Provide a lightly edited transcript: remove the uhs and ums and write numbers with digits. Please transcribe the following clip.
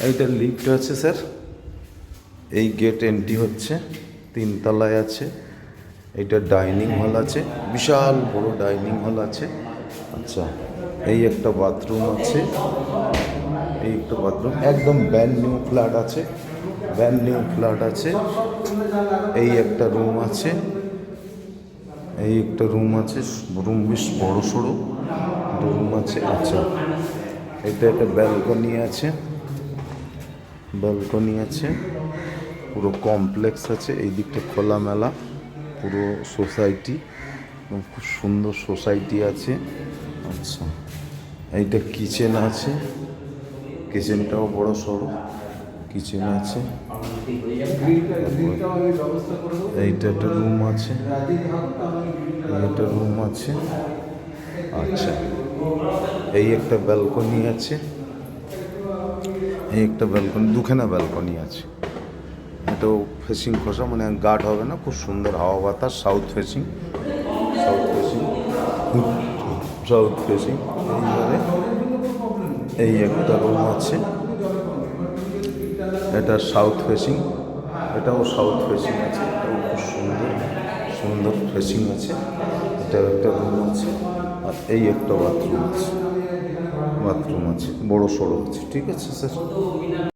এইটা লিফট আছে স্যার, এই গেট এন্ট্রি হচ্ছে, 3 তলায় আছে। এইটা ডাইনিং হল আছে, বিশাল বড় ডাইনিং হল আছে। আচ্ছা, এই একটা বাথরুম আছে, এই একটা বাথরুম একদম ব্র্যান্ড নিউ ফ্ল্যাট আছে, ব্র্যান্ড নিউ ফ্ল্যাট আছে। এই একটা রুম আছে, এই একটা রুম আছে, রুম বেশ বড় সড়ো, রুম আছে। আচ্ছা, এটা একটা ব্যালকনি আছে, ব্যালকনি আছে, পুরো কমপ্লেক্স আছে। এই দিকটা খোলামেলা, পুরো সোসাইটি, খুব সুন্দর সোসাইটি আছে। আচ্ছা, এইটা কিচেন আছে, কিচেনটাও বড় সড়ো কিচেন আছে। এইটা একটা রুম আছে, এইটা রুম আছে। আচ্ছা, এই একটা ব্যালকনি আছে, এই একটা ব্যালকনি, দুখানা ব্যালকনি আছে। এটাও ফেসিং খোসা, মানে গার্ড হবে না, খুব সুন্দর হাওয়া বাতাস। South facing, south facing, south facing. এইবারে এই একটা রুম আছে, এটা সাউথ ফেসিং, এটাও সাউথ ফেসিং আছে, এটাও খুব সুন্দর সুন্দর ফেসিং আছে। এটাও একটা রুম আছে, আর এই একটা বাথরুম আছে, বাথরুম আছে, বড় সড়ো আছে। ঠিক আছে স্যার।